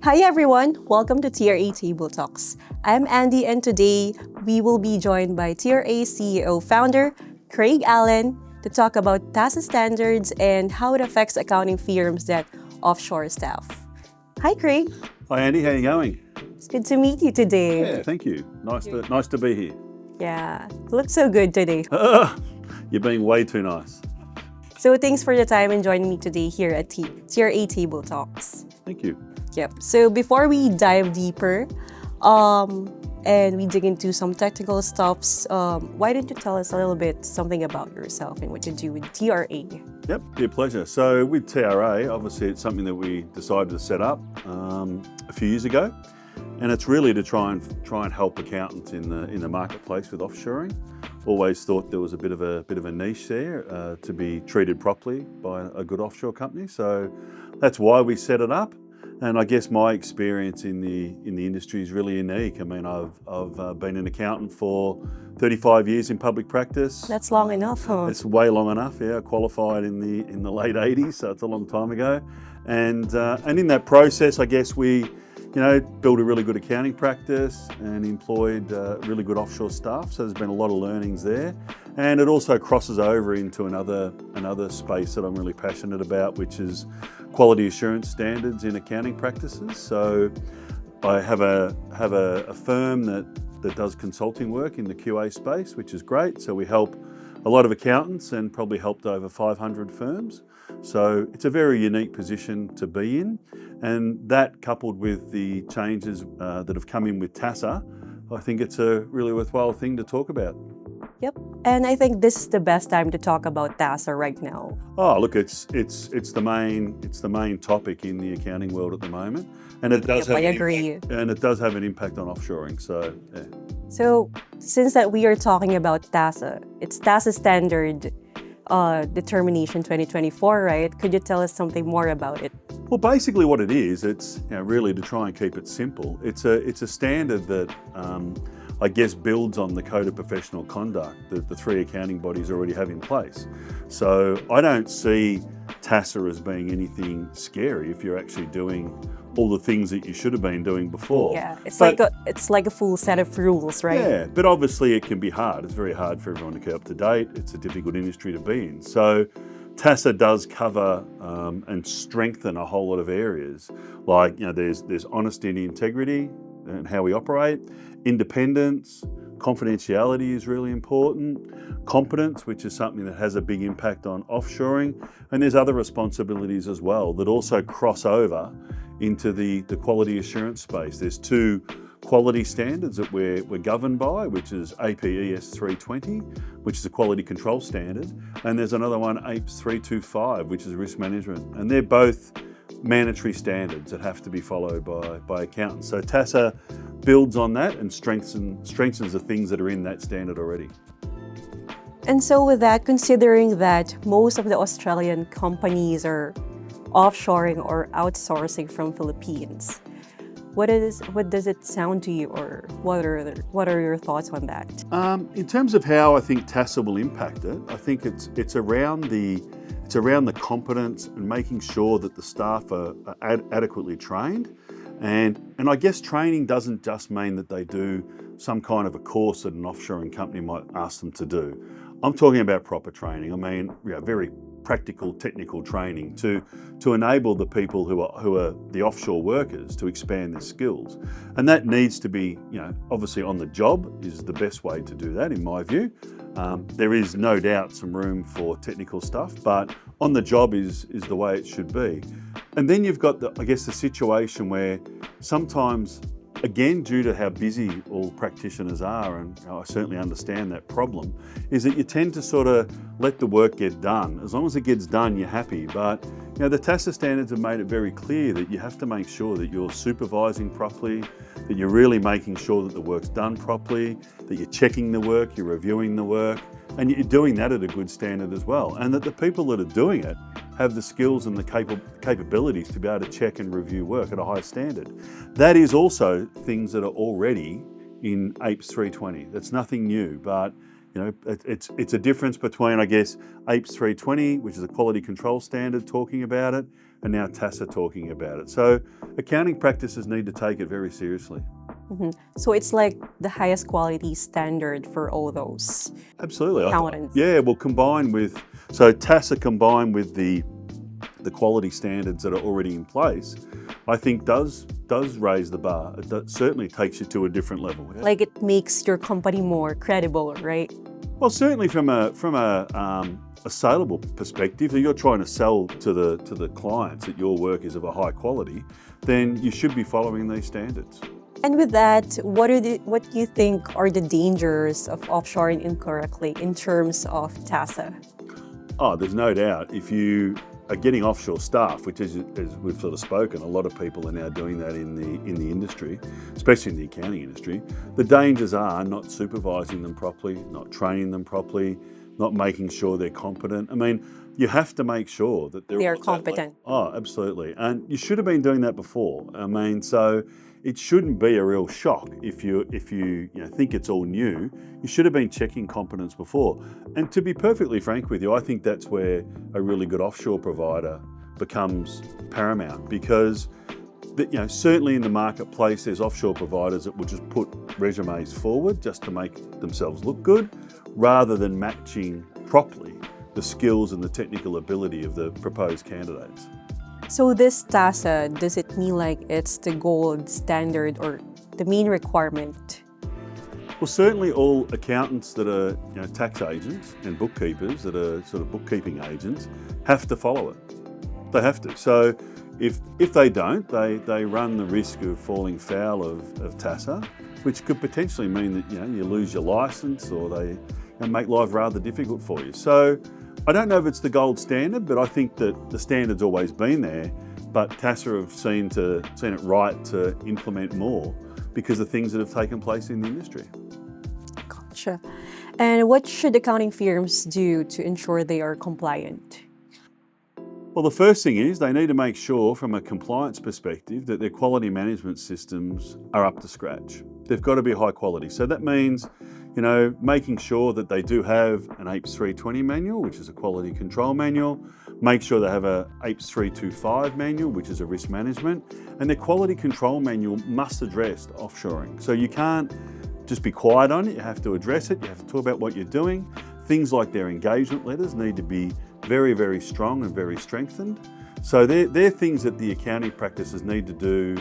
Hi everyone, welcome to TRA Table Talks. I'm Andy and today we will be joined by TRA CEO founder Craig Allen to talk about TASA Standards and how it affects accounting firms that offshore staff. Hi Craig, Hi Andy, how you going? it's good to meet you today. Yeah, thank you. Nice to be here. Yeah, you look so good today. You're being way too nice. So thanks for your time and joining me today here at TRA Table Talks. Thank you. Yep. So before we dive deeper, and we dig into some technical stuffs, why don't you tell us a little bit something about yourself and what you do with TRA? Yep, be a pleasure. So with TRA, obviously it's something that we decided to set up a few years ago, and it's really to try and help accountants in the marketplace with offshoring. Always thought there was a bit of a niche there to be treated properly by a good offshore company. So that's why we set it up. And I guess my experience in the industry is really unique. I mean, I've been an accountant for 35 years in public practice. That's long enough, huh? It's way long enough. Yeah, I qualified in the late 80s, so it's a long time ago. And in that process, I guess we, built a really good accounting practice and employed really good offshore staff. So there's been a lot of learnings there. And it also crosses over into another space that I'm really passionate about, which is quality assurance standards in accounting practices. So I have a firm that does consulting work in the QA space, which is great. So we help a lot of accountants and probably helped over 500 firms. So it's a very unique position to be in. And that coupled with the changes that have come in with TASA, I think it's a really worthwhile thing to talk about. Yep. And I think this is the best time to talk about TASA right now. Oh, look, it's the main topic in the accounting world at the moment, and it does I agree. And it does have an impact on offshoring. So, yeah. So since that we are talking about TASA, it's TASA Standard Determination 2024, right? Could you tell us something more about it? Well, basically what it is, it's really to try and keep it simple. It's a standard that I guess builds on the Code of Professional Conduct that the three accounting bodies already have in place. So I don't see TASA as being anything scary if you're actually doing all the things that you should have been doing before. Yeah, it's like a full set of rules, right? Yeah, but obviously it can be hard. It's very hard for everyone to keep up to date. It's a difficult industry to be in. So TASA does cover and strengthen a whole lot of areas. Like, there's honesty and integrity and how we operate. Independence, confidentiality is really important. Competence, which is something that has a big impact on offshoring. And there's other responsibilities as well that also cross over into the quality assurance space. There's two quality standards that we're governed by, which is APES 320, which is a quality control standard. And there's another one, APES 325, which is risk management. And they're both mandatory standards that have to be followed by accountants. So TASA builds on that and strengthens the things that are in that standard already. And so with that, considering that most of the Australian companies are offshoring or outsourcing from Philippines, what does it sound to you, or what are your thoughts on that? In terms of how I think TASA will impact it, I think it's around the competence and making sure that the staff are adequately trained. And I guess training doesn't just mean that they do some kind of a course that an offshoring company might ask them to do. I'm talking about proper training. I mean, very practical, technical training to enable the people who are the offshore workers to expand their skills. And that needs to be, obviously on the job is the best way to do that, in my view. There is no doubt some room for technical stuff, but on the job is the way it should be. And then you've got the situation where sometimes, again, due to how busy all practitioners are, and I certainly understand that problem, is that you tend to sort of let the work get done. As long as it gets done, you're happy. But the TASA standards have made it very clear that you have to make sure that you're supervising properly, that you're really making sure that the work's done properly, that you're checking the work, you're reviewing the work, and you're doing that at a good standard as well. And that the people that are doing it have the skills and the capabilities to be able to check and review work at a high standard. That is also things that are already in APES 320. That's nothing new, but it's a difference between, I guess, APES 320, which is a quality control standard talking about it, and now TASA talking about it. So accounting practices need to take it very seriously. So it's like the highest quality standard for all those Absolutely. accountants. Well, so TASA combined with the quality standards that are already in place, I think does raise the bar. It certainly takes you to a different level. Yeah. Like it makes your company more credible, right? Well, certainly from a saleable perspective, if you're trying to sell to the clients that your work is of a high quality, then you should be following these standards. And with that, what do you think are the dangers of offshoring incorrectly in terms of TASA? Oh, there's no doubt. If you are getting offshore staff, which is, as we've sort of spoken, a lot of people are now doing that in the industry, especially in the accounting industry. The dangers are not supervising them properly, not training them properly, not making sure they're competent. I mean, you have to make sure that They are all at that competent. level. Oh, absolutely. And you should have been doing that before. I mean, so it shouldn't be a real shock if you think it's all new. You should have been checking competence before. And to be perfectly frank with you, I think that's where a really good offshore provider becomes paramount, because certainly in the marketplace there's offshore providers that will just put resumes forward just to make themselves look good, rather than matching properly the skills and the technical ability of the proposed candidates. So this TASA, does it mean like it's the gold standard or the main requirement? Well, certainly all accountants that are tax agents and bookkeepers that are sort of bookkeeping agents have to follow it. They have to. So if they don't, they run the risk of falling foul of TASA, which could potentially mean that you lose your license, or they make life rather difficult for you. So I don't know if it's the gold standard, but I think that the standard's always been there, but TASA have seen it right to implement more because of things that have taken place in the industry. Gotcha. And what should accounting firms do to ensure they are compliant? Well, the first thing is they need to make sure from a compliance perspective that their quality management systems are up to scratch. They've got to be high quality. So that means making sure that they do have an APES 320 manual, which is a quality control manual. Make sure they have a APES 325 manual, which is a risk management. And their quality control manual must address offshoring. So you can't just be quiet on it. You have to address it. You have to talk about what you're doing. Things like their engagement letters need to be very, very strong and very strengthened. So they're things that the accounting practices need to do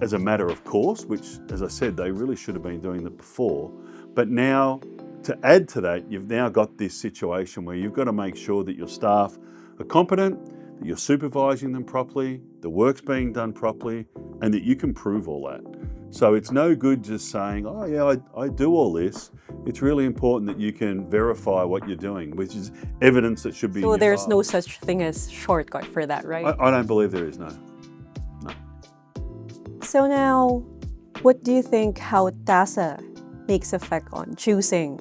as a matter of course, which, as I said, they really should have been doing that before. But now, to add to that, you've now got this situation where you've got to make sure that your staff are competent, that you're supervising them properly, the work's being done properly, and that you can prove all that. So it's no good just saying, oh yeah, I do all this. It's really important that you can verify what you're doing, which is evidence that should be in So your there's no files. such thing as shortcut for that, right? I don't believe there is, no. So now, what do you think how TASA makes effect on choosing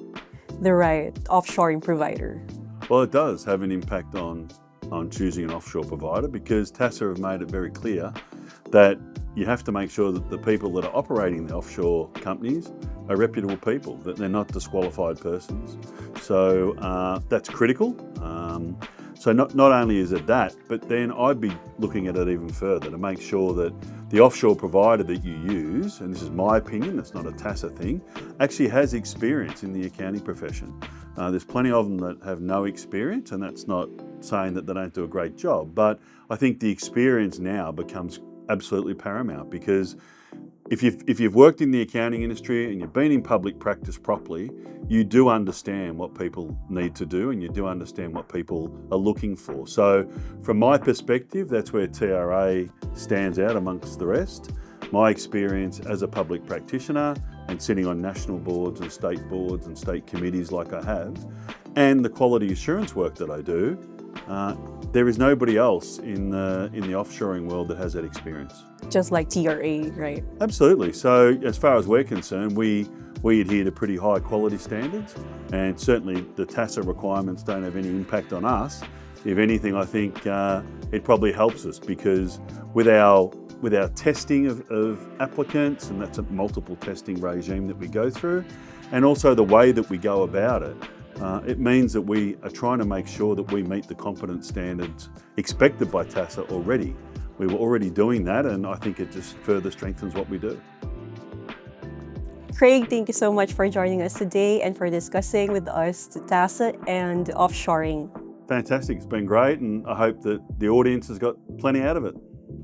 the right offshoring provider? Well, it does have an impact on choosing an offshore provider, because TASA have made it very clear that you have to make sure that the people that are operating the offshore companies are reputable people, that they're not disqualified persons. So that's critical. So not only is it that, but then I'd be looking at it even further to make sure that the offshore provider that you use, and this is my opinion, it's not a TASA thing, actually has experience in the accounting profession. There's plenty of them that have no experience, and that's not saying that they don't do a great job, but I think the experience now becomes absolutely paramount, because if you've worked in the accounting industry and you've been in public practice properly, you do understand what people need to do, and you do understand what people are looking for. So from my perspective, that's where TRA stands out amongst the rest. My experience as a public practitioner and sitting on national boards and state committees like I have, and the quality assurance work that I do, there is nobody else in the offshoring world that has that experience. Just like TRA, right? Absolutely. So as far as we're concerned, we adhere to pretty high quality standards, and certainly the TASA requirements don't have any impact on us. If anything, I think it probably helps us, because with our testing of applicants, and that's a multiple testing regime that we go through, and also the way that we go about it, It means that we are trying to make sure that we meet the competence standards expected by TASA already. We were already doing that, and I think it just further strengthens what we do. Craig, thank you so much for joining us today and for discussing with us the TASA and offshoring. Fantastic. It's been great, and I hope that the audience has got plenty out of it.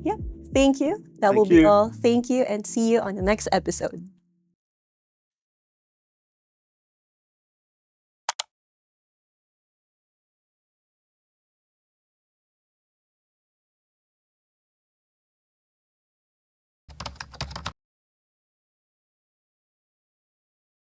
Yeah, thank you. That will Thank be you. all. Thank you, and see you on the next episode.